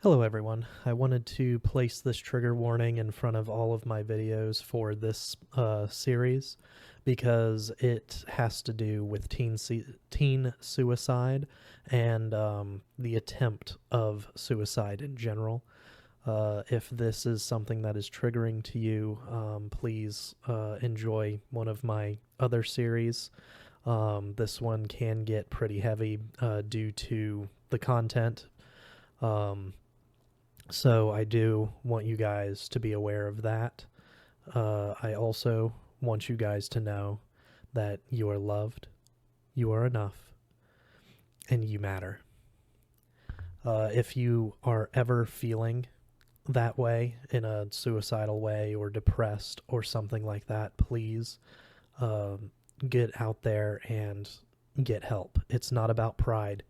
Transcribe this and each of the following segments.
Hello everyone. I wanted to place this trigger warning in front of all of my videos for this series because it has to do with teen suicide and the attempt of suicide in general. If this is something that is triggering to you, please enjoy one of my other series. This one can get pretty heavy due to the content. So I do want you guys to be aware of that. I also want you guys to know that you are loved, you are enough, and you matter. If you are ever feeling that way, in a suicidal way or depressed or something like that, please get out there and get help. It's not about pride.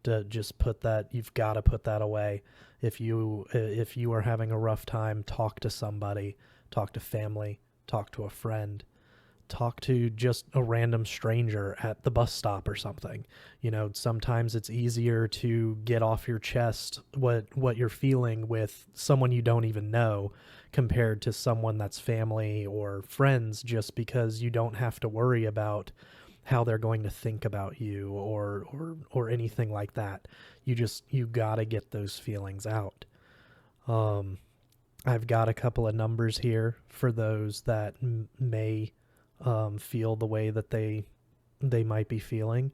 To just put that, you've got to put that away. If you are having a rough time, talk to somebody, talk to family, talk to a friend, talk to just a random stranger at the bus stop or something. You know, sometimes it's easier to get off your chest what you're feeling with someone you don't even know compared to someone that's family or friends, just because you don't have to worry about how they're going to think about you or anything like that. You gotta get those feelings out. I've got a couple of numbers here for those that may feel the way that they might be feeling.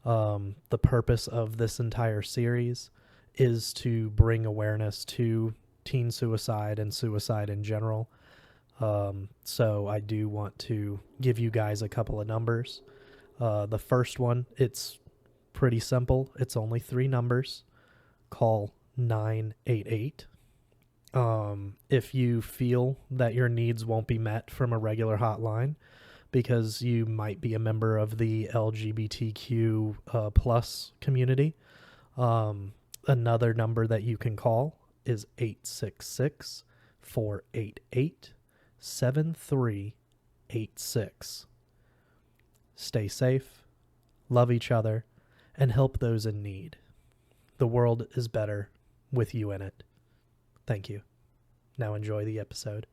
The purpose of this entire series is to bring awareness to teen suicide and suicide in general. So I do want to give you guys a couple of numbers. The first one, it's pretty simple. It's only 3 numbers. Call 988. If you feel that your needs won't be met from a regular hotline because you might be a member of the LGBTQ plus community, another number that you can call is 866-488-7386. Stay safe, love each other, and help those in need. The world is better with you in it. Thank you. Now enjoy the episode.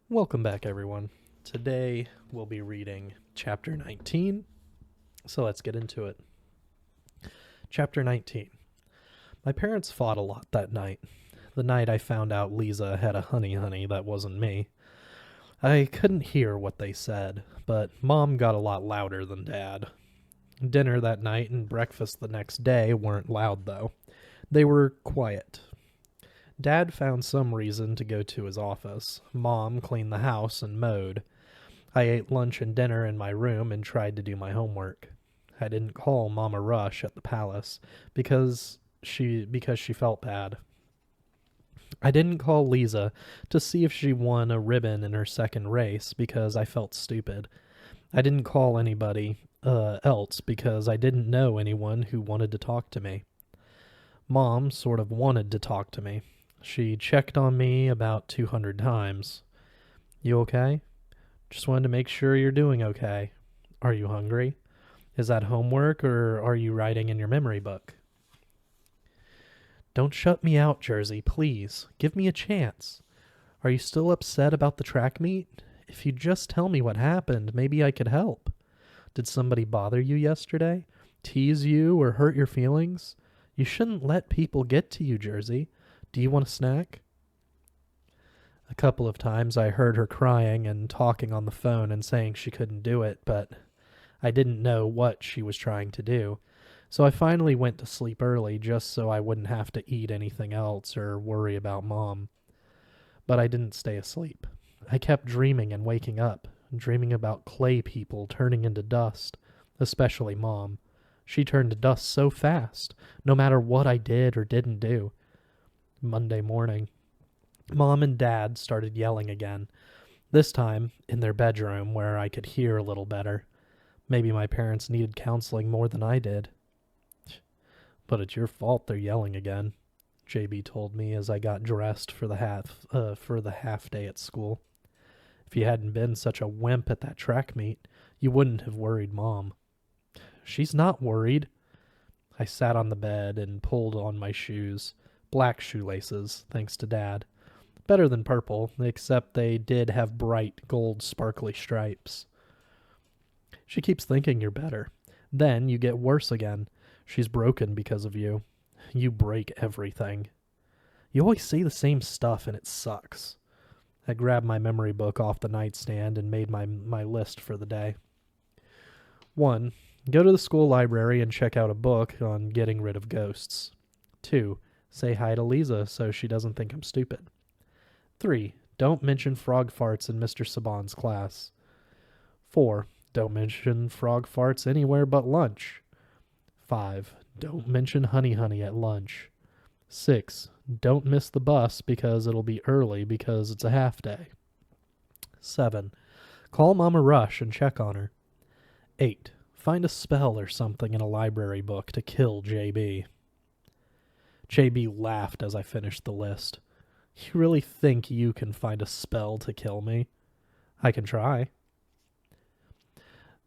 Welcome back, everyone. Today we'll be reading Chapter 19. So let's get into it. Chapter 19. My parents fought a lot that night. The night I found out Lisa had a honey that wasn't me. I couldn't hear what they said, but Mom got a lot louder than Dad. Dinner that night and breakfast the next day weren't loud, though. They were quiet. Dad found some reason to go to his office. Mom cleaned the house and mowed. I ate lunch and dinner in my room and tried to do my homework. I didn't call Mama Rush at the palace because she felt bad. I didn't call Lisa to see if she won a ribbon in her second race because I felt stupid. I didn't call anybody else because I didn't know anyone who wanted to talk to me. Mom sort of wanted to talk to me. She checked on me about 200 times. You okay? Just wanted to make sure you're doing okay. Are you hungry? Is that homework, or are you writing in your memory book? Don't shut me out, Jersey, please. Give me a chance. Are you still upset about the track meet? If you'd just tell me what happened, maybe I could help. Did somebody bother you yesterday? Tease you or hurt your feelings? You shouldn't let people get to you, Jersey. Do you want a snack? A couple of times I heard her crying and talking on the phone and saying she couldn't do it, but I didn't know what she was trying to do. So I finally went to sleep early just so I wouldn't have to eat anything else or worry about Mom. But I didn't stay asleep. I kept dreaming and waking up, dreaming about clay people turning into dust, especially Mom. She turned to dust so fast, no matter what I did or didn't do. Monday morning, Mom and Dad started yelling again, this time in their bedroom where I could hear a little better. Maybe my parents needed counseling more than I did. But it's your fault they're yelling again. JB told me as I got dressed for the half day at school. If you hadn't been such a wimp at that track meet, you wouldn't have worried Mom. She's not worried. I sat on the bed and pulled on my shoes. Black shoelaces, thanks to Dad. Better than purple, except they did have bright gold sparkly stripes. She keeps thinking you're better. Then you get worse again. She's broken because of you. You break everything. You always say the same stuff and it sucks. I grabbed my memory book off the nightstand and made my list for the day. 1. Go to the school library and check out a book on getting rid of ghosts. 2. Say hi to Lisa so she doesn't think I'm stupid. 3. Don't mention frog farts in Mr. Saban's class. 4. Don't mention frog farts anywhere but lunch. 5. Don't mention honey at lunch. 6. Don't miss the bus because it'll be early because it's a half day. 7. Call Mama Rush and check on her. 8. Find a spell or something in a library book to kill JB. JB laughed as I finished the list. You really think you can find a spell to kill me? I can try.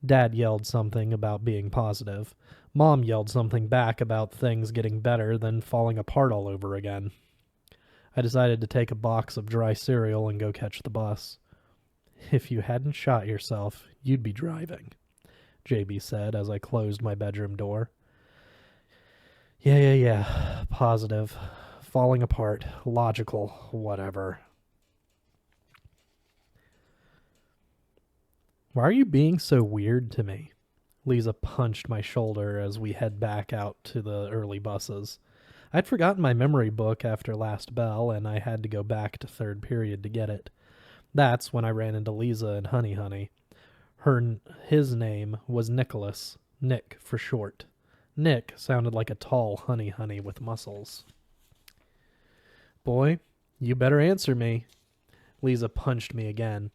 Dad yelled something about being positive. Mom yelled something back about things getting better, then falling apart all over again. I decided to take a box of dry cereal and go catch the bus. If you hadn't shot yourself, you'd be driving, JB said as I closed my bedroom door. Yeah. Positive. Falling apart. Logical. Whatever. Why are you being so weird to me? Lisa punched my shoulder as we head back out to the early buses. I'd forgotten my memory book after last bell, and I had to go back to third period to get it. That's when I ran into Lisa and Honey. His name was Nicholas. Nick for short. Nick sounded like a tall honey with muscles. Boy, you better answer me. Lisa punched me again.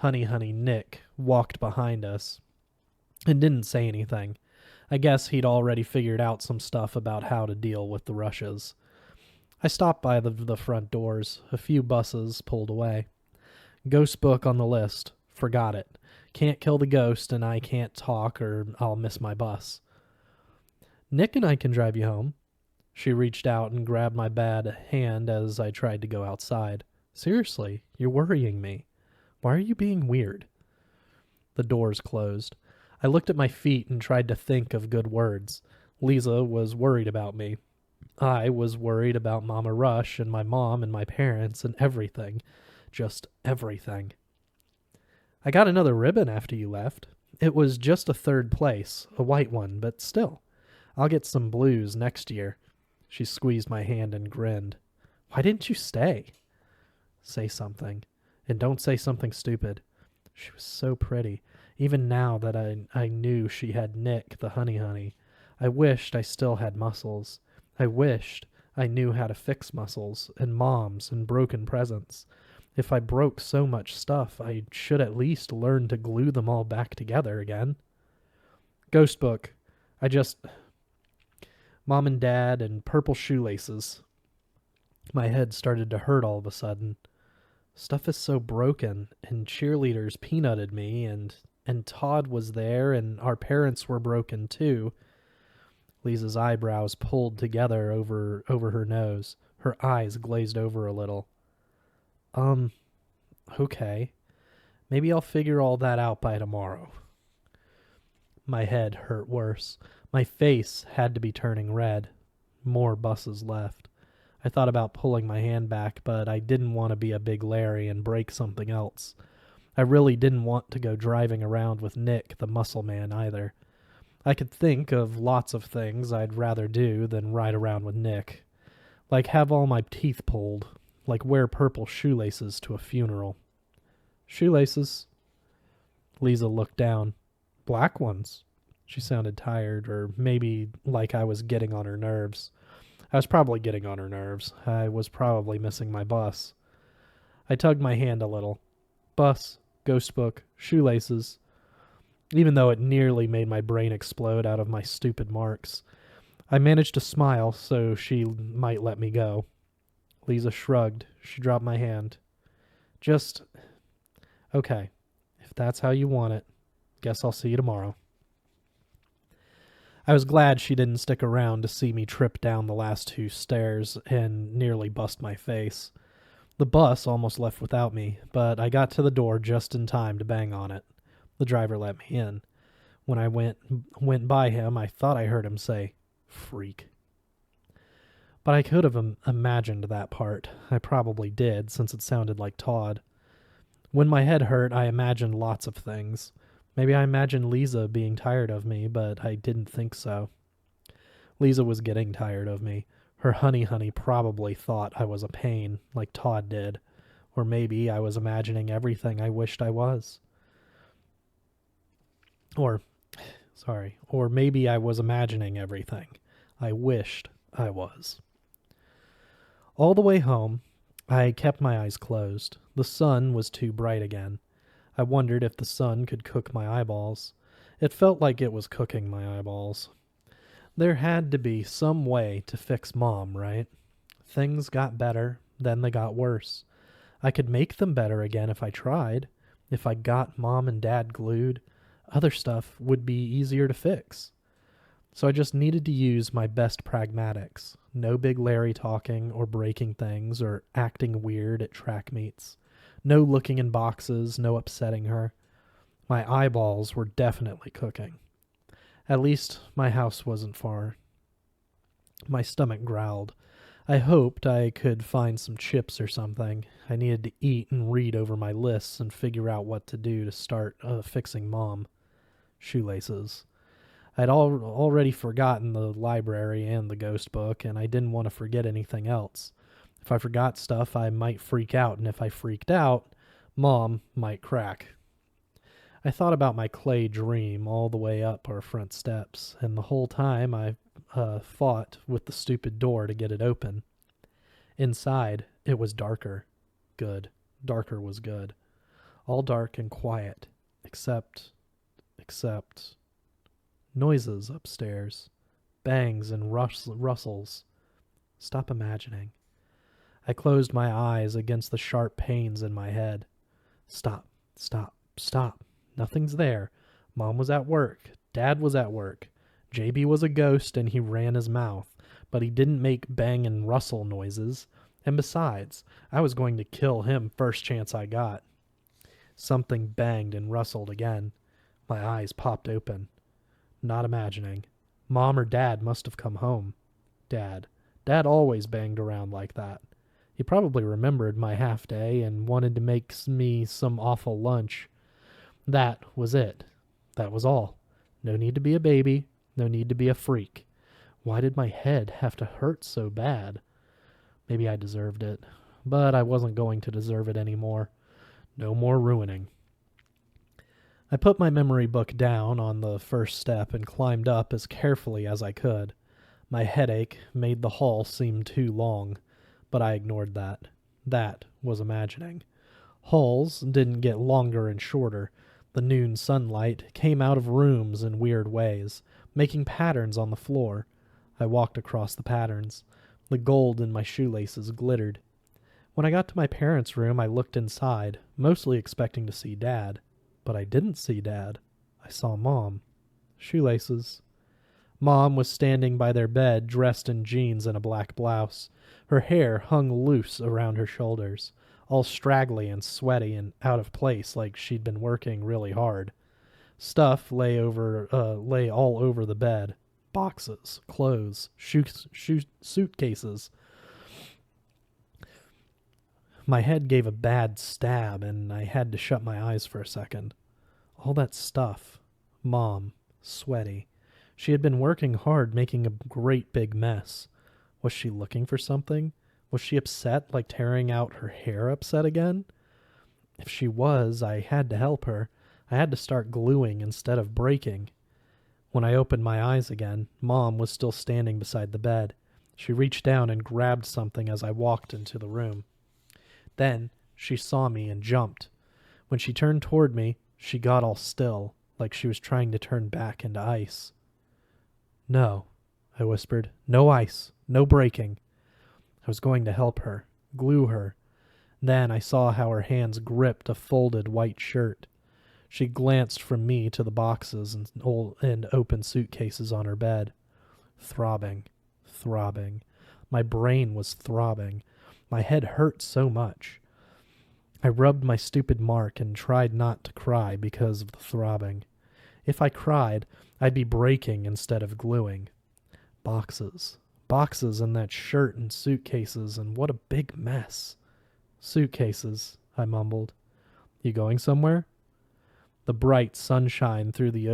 Honey Nick walked behind us and didn't say anything. I guess he'd already figured out some stuff about how to deal with the rushes. I stopped by the front doors. A few buses pulled away. Ghost book on the list. Forgot it. Can't kill the ghost and I can't talk or I'll miss my bus. Nick and I can drive you home. She reached out and grabbed my bad hand as I tried to go outside. Seriously, you're worrying me. Why are you being weird? The doors closed. I looked at my feet and tried to think of good words. Lisa was worried about me. I was worried about Mama Rush and my mom and my parents and everything. Just everything. I got another ribbon after you left. It was just a third place, a white one, but still. I'll get some blues next year. She squeezed my hand and grinned. Why didn't you stay? Say something. And don't say something stupid. She was so pretty. Even now that I knew she had Nick, the honey. I wished I still had muscles. I wished I knew how to fix muscles, and moms, and broken presents. If I broke so much stuff, I should at least learn to glue them all back together again. Ghost book. Mom and Dad and purple shoelaces. My head started to hurt all of a sudden. Stuff is so broken, and cheerleaders peanutted me, and Todd was there, and our parents were broken too. Lisa's eyebrows pulled together over her nose. Her eyes glazed over a little. Okay. Maybe I'll figure all that out by tomorrow. My head hurt worse. My face had to be turning red. More buses left. I thought about pulling my hand back, but I didn't want to be a big Larry and break something else. I really didn't want to go driving around with Nick, the muscle man, either. I could think of lots of things I'd rather do than ride around with Nick. Like have all my teeth pulled. Like wear purple shoelaces to a funeral. Shoelaces? Lisa looked down. Black ones. She sounded tired, or maybe like I was getting on her nerves. I was probably getting on her nerves. I was probably missing my bus. I tugged my hand a little. Bus, ghost book, shoelaces. Even though it nearly made my brain explode out of my stupid marks. I managed to smile so she might let me go. Lisa shrugged. She dropped my hand. Just, okay, if that's how you want it, guess I'll see you tomorrow. I was glad she didn't stick around to see me trip down the last 2 stairs and nearly bust my face. The bus almost left without me, but I got to the door just in time to bang on it. The driver let me in. When I went by him, I thought I heard him say, "Freak." But I could have imagined that part. I probably did, since it sounded like Todd. When my head hurt, I imagined lots of things. Maybe I imagined Lisa being tired of me, but I didn't think so. Lisa was getting tired of me. Her honey probably thought I was a pain, like Todd did. Or maybe I was imagining everything I wished I was. Or maybe I was imagining everything I wished I was. All the way home, I kept my eyes closed. The sun was too bright again. I wondered if the sun could cook my eyeballs. It felt like it was cooking my eyeballs. There had to be some way to fix Mom, right? Things got better, then they got worse. I could make them better again if I tried. If I got Mom and Dad glued, other stuff would be easier to fix. So I just needed to use my best pragmatics. No big Larry talking or breaking things or acting weird at track meets. No looking in boxes, no upsetting her. My eyeballs were definitely cooking. At least my house wasn't far. My stomach growled. I hoped I could find some chips or something. I needed to eat and read over my lists and figure out what to do to start fixing Mom. Shoelaces. I'd already forgotten the library and the ghost book, and I didn't want to forget anything else. If I forgot stuff, I might freak out, and if I freaked out, Mom might crack. I thought about my clay dream all the way up our front steps, and the whole time I fought with the stupid door to get it open. Inside, it was darker. Good. Darker was good. All dark and quiet, except noises upstairs, bangs and rustles. Stop imagining. I closed my eyes against the sharp pains in my head. Stop. Nothing's there. Mom was at work. Dad was at work. JB was a ghost and he ran his mouth, but he didn't make bang and rustle noises. And besides, I was going to kill him first chance I got. Something banged and rustled again. My eyes popped open. Not imagining. Mom or Dad must have come home. Dad always banged around like that. He probably remembered my half day and wanted to make me some awful lunch. That was it. That was all. No need to be a baby. No need to be a freak. Why did my head have to hurt so bad? Maybe I deserved it, but I wasn't going to deserve it anymore. No more ruining. I put my memory book down on the first step and climbed up as carefully as I could. My headache made the hall seem too long, but I ignored that. That was imagining. Halls didn't get longer and shorter. The noon sunlight came out of rooms in weird ways, making patterns on the floor. I walked across the patterns. The gold in my shoelaces glittered. When I got to my parents' room, I looked inside, mostly expecting to see Dad. But I didn't see Dad. I saw Mom. Shoelaces. Mom was standing by their bed, dressed in jeans and a black blouse. Her hair hung loose around her shoulders, all straggly and sweaty and out of place like she'd been working really hard. Stuff lay all over the bed. Boxes, clothes, suitcases. My head gave a bad stab, and I had to shut my eyes for a second. All that stuff. Mom. Sweaty. She had been working hard, making a great big mess. Was she looking for something? Was she upset, like tearing out her hair upset again? If she was, I had to help her. I had to start gluing instead of breaking. When I opened my eyes again, Mom was still standing beside the bed. She reached down and grabbed something as I walked into the room. Then she saw me and jumped. When she turned toward me, she got all still, like she was trying to turn back into ice. No, I whispered. No ice. No breaking. I was going to help her, glue her. Then I saw how her hands gripped a folded white shirt. She glanced from me to the boxes and open suitcases on her bed. Throbbing. Throbbing. My brain was throbbing. My head hurt so much. I rubbed my stupid mark and tried not to cry because of the throbbing. If I cried, I'd be breaking instead of gluing. Boxes. Boxes and that shirt and suitcases, and what a big mess. Suitcases, I mumbled. You going somewhere? The bright sunshine through the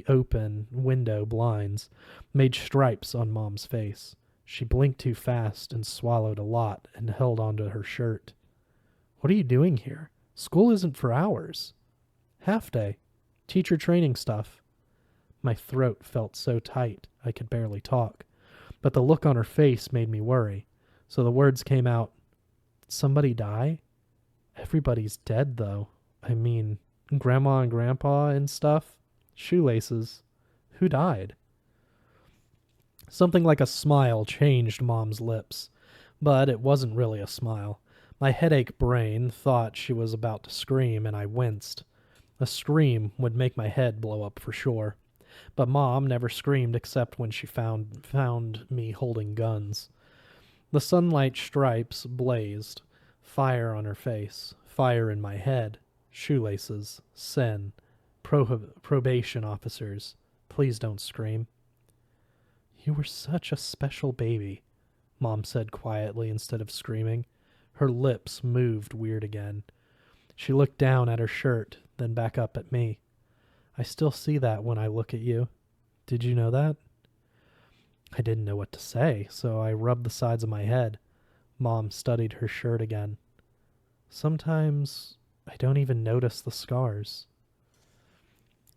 open window blinds made stripes on Mom's face. She blinked too fast and swallowed a lot and held onto her shirt. What are you doing here? School isn't for hours. Half day. Teacher training stuff. My throat felt so tight I could barely talk, but the look on her face made me worry. So the words came out, Did somebody die? Everybody's dead, though. I mean, Grandma and Grandpa and stuff. Shoelaces. Who died? Something like a smile changed Mom's lips, but it wasn't really a smile. My headache brain thought she was about to scream, and I winced. A scream would make my head blow up for sure. But Mom never screamed except when she found me holding guns. The sunlight stripes blazed. Fire on her face. Fire in my head. Shoelaces. Sin. Probation officers. Please don't scream. You were such a special baby, Mom said quietly instead of screaming. Her lips moved weird again. She looked down at her shirt, then back up at me. I still see that when I look at you. Did you know that? I didn't know what to say, so I rubbed the sides of my head. Mom studied her shirt again. Sometimes I don't even notice the scars.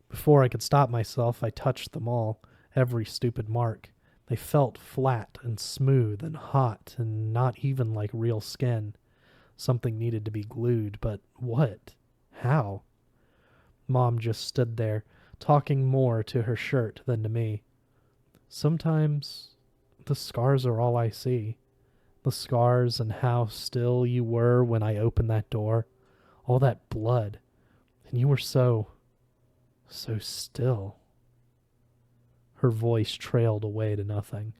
Before I could stop myself, I touched them all, every stupid mark. They felt flat and smooth and hot and not even like real skin. Something needed to be glued, but what? How? Mom just stood there, talking more to her shirt than to me. Sometimes the scars are all I see. The scars and how still you were when I opened that door. All that blood. And you were so still. Her voice trailed away to nothing.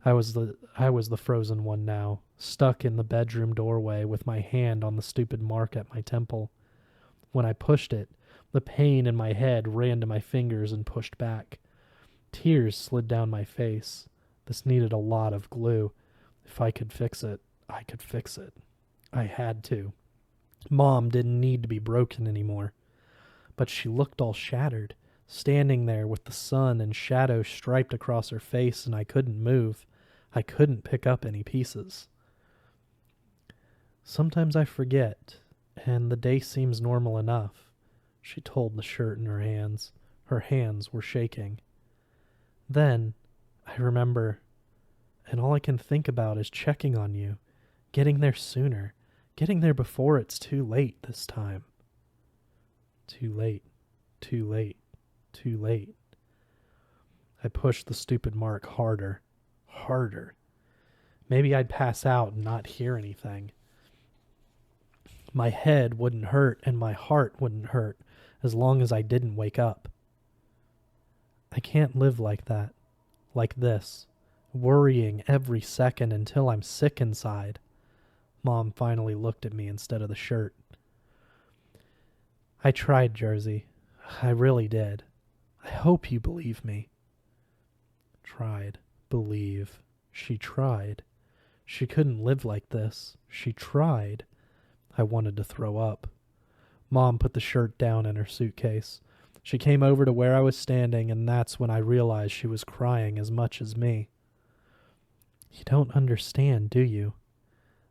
I was the frozen one now, stuck in the bedroom doorway with my hand on the stupid mark at my temple. When I pushed it, the pain in my head ran to my fingers and pushed back. Tears slid down my face. This needed a lot of glue. If I could fix it, I could fix it. I had to. Mom didn't need to be broken anymore. But she looked all shattered, standing there with the sun and shadow striped across her face, and I couldn't move. I couldn't pick up any pieces. Sometimes I forget, and the day seems normal enough, she told the shirt in her hands. Her hands were shaking. Then I remember, and all I can think about is checking on you, getting there sooner, getting there before it's too late this time. Too late, too late, too late. I pushed the stupid mark harder, harder. Maybe I'd pass out and not hear anything. My head wouldn't hurt and my heart wouldn't hurt as long as I didn't wake up. I can't live like that, like this, worrying every second until I'm sick inside. Mom finally looked at me instead of the shirt. I tried, Jersey. I really did. I hope you believe me. Tried. Believe. She tried. She couldn't live like this. She tried. I wanted to throw up. Mom put the shirt down in her suitcase. She came over to where I was standing, and that's when I realized she was crying as much as me. You don't understand, do you?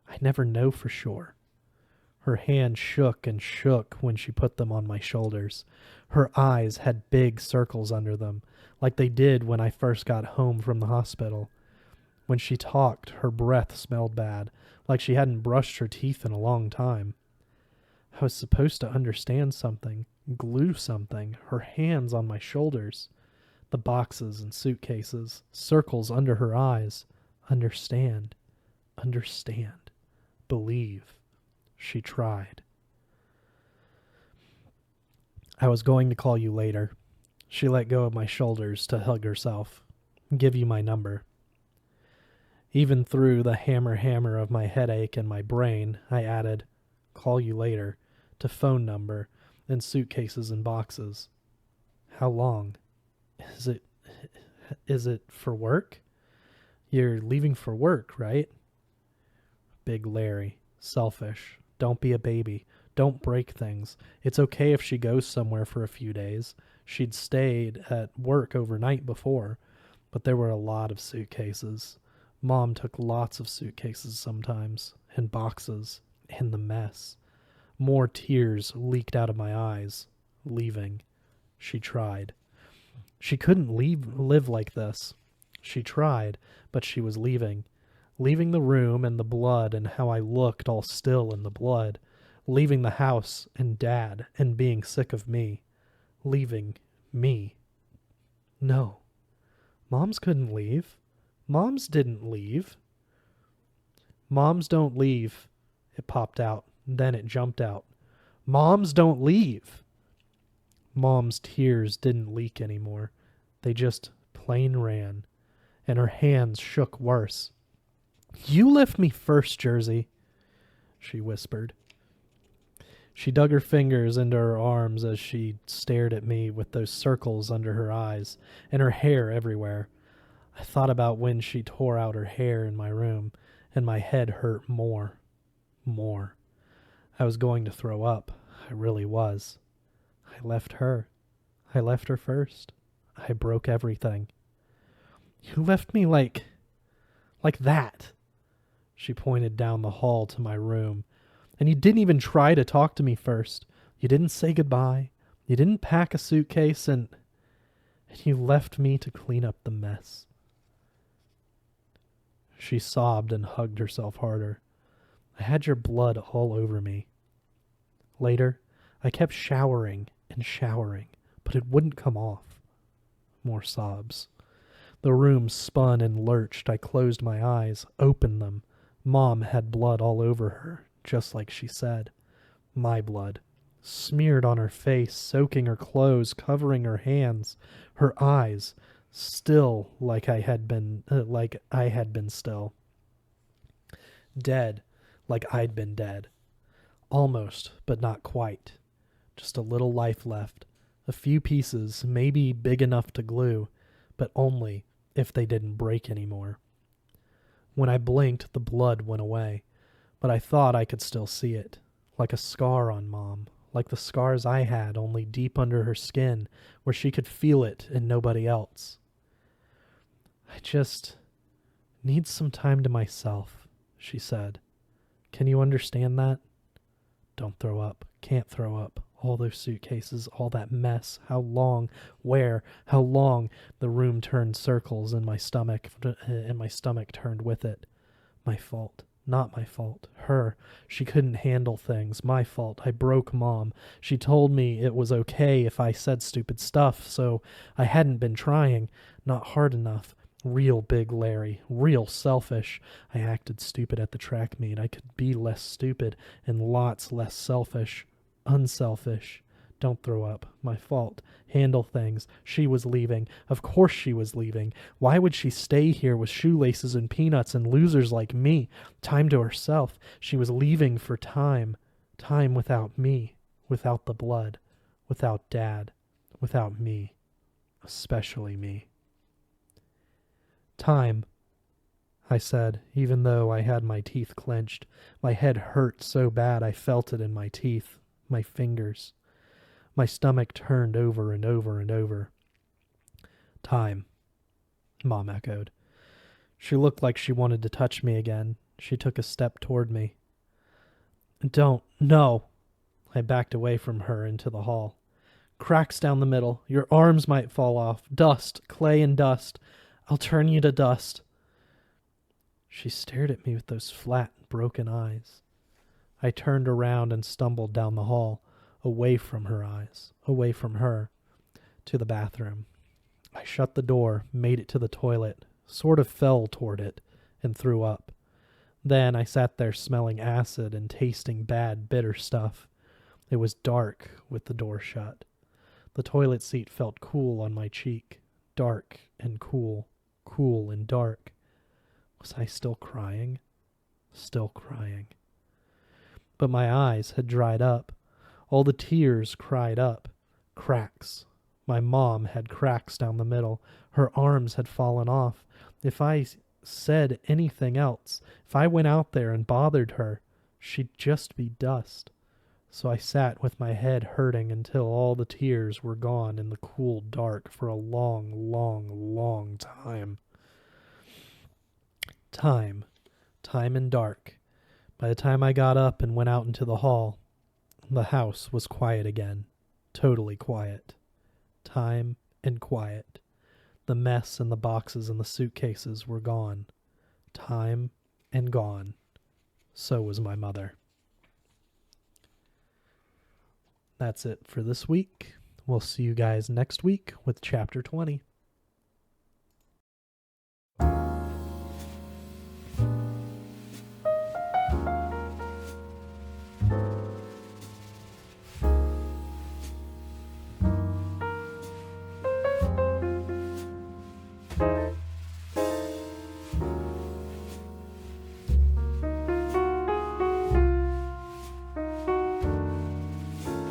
I never know for sure. Her hand shook and shook when she put them on my shoulders. Her eyes had big circles under them, like they did when I first got home from the hospital. When she talked, her breath smelled bad, like she hadn't brushed her teeth in a long time. I was supposed to understand something, glue something, her hands on my shoulders. The boxes and suitcases, circles under her eyes. Understand. Understand. Believe. She tried. I was going to call you later. She let go of my shoulders to hug herself. Give you my number. Even through the hammer of my headache and my brain, I added, call you later, to phone number and suitcases and boxes. How long? Is it for work? You're leaving for work, right? Big Larry. Selfish. Don't be a baby. Don't break things. It's okay if she goes somewhere for a few days. She'd stayed at work overnight before, but there were a lot of suitcases. Mom took lots of suitcases sometimes, and boxes, and the mess. More tears leaked out of my eyes. Leaving. She tried. She couldn't live like this. She tried, but she was leaving. Leaving the room and the blood and how I looked all still in the blood. Leaving the house and Dad and being sick of me. Leaving me. No. Moms couldn't leave. Moms didn't leave. Moms don't leave. It popped out. Then it jumped out. Moms don't leave. Mom's tears didn't leak anymore. They just plain ran. And her hands shook worse. You left me first, Jersey, she whispered. She dug her fingers into her arms as she stared at me with those circles under her eyes and her hair everywhere. I thought about when she tore out her hair in my room, and my head hurt more. I was going to throw up. I really was. I left her. I left her first. I broke everything. You left me like that. She pointed down the hall to my room. And you didn't even try to talk to me first. You didn't say goodbye. You didn't pack a suitcase, and you left me to clean up the mess. She sobbed and hugged herself harder. I had your blood all over me. Later, I kept showering and showering, but it wouldn't come off. More sobs. The room spun and lurched. I closed my eyes, opened them. Mom had blood all over her. Just like she said. My blood. Smeared on her face, soaking her clothes, covering her hands, her eyes, still like I had been still. Dead, like I'd been dead. Almost, but not quite. Just a little life left. A few pieces, maybe big enough to glue, but only if they didn't break anymore. When I blinked, the blood went away. But I thought I could still see it, like a scar on Mom, like the scars I had, only deep under her skin, where she could feel it and nobody else. I just need some time to myself, she said. Can you understand that? Don't throw up. Can't throw up. All those suitcases, all that mess. How long? Where? How long? The room turned circles in my stomach, and my stomach turned with it. My fault. Not my fault. Her. She couldn't handle things. My fault. I broke Mom. She told me it was okay if I said stupid stuff, so I hadn't been trying. Not hard enough. Real Big Larry. Real selfish. I acted stupid at the track meet. I could be less stupid and lots less selfish. Unselfish. Don't throw up. My fault. Handle things. She was leaving. Of course she was leaving. Why would she stay here with shoelaces and peanuts and losers like me? Time to herself. She was leaving for time. Time without me. Without the blood. Without Dad. Without me. Especially me. Time, I said, even though I had my teeth clenched. My head hurt so bad I felt it in my teeth, my fingers. My stomach turned over and over and over. Time, Mom echoed. She looked like she wanted to touch me again. She took a step toward me. Don't, no. I backed away from her into the hall. Cracks down the middle. Your arms might fall off. Dust, clay and dust. I'll turn you to dust. She stared at me with those flat, broken eyes. I turned around and stumbled down the hall, away from her eyes, away from her, to the bathroom. I shut the door, made it to the toilet, sort of fell toward it, and threw up. Then I sat there smelling acid and tasting bad, bitter stuff. It was dark with the door shut. The toilet seat felt cool on my cheek. Dark and cool, cool and dark. Was I still crying? Still crying. But my eyes had dried up. All the tears cried up. Cracks. My mom had cracks down the middle. Her arms had fallen off. If I said anything else, if I went out there and bothered her, she'd just be dust. So I sat with my head hurting until all the tears were gone in the cool dark for a long, long, long time. Time and dark. By the time I got up and went out into the hall, the house was quiet again. Totally quiet. Time and quiet. The mess and the boxes and the suitcases were gone. Time and gone. So was my mother. That's it for this week. We'll see you guys next week with Chapter 20.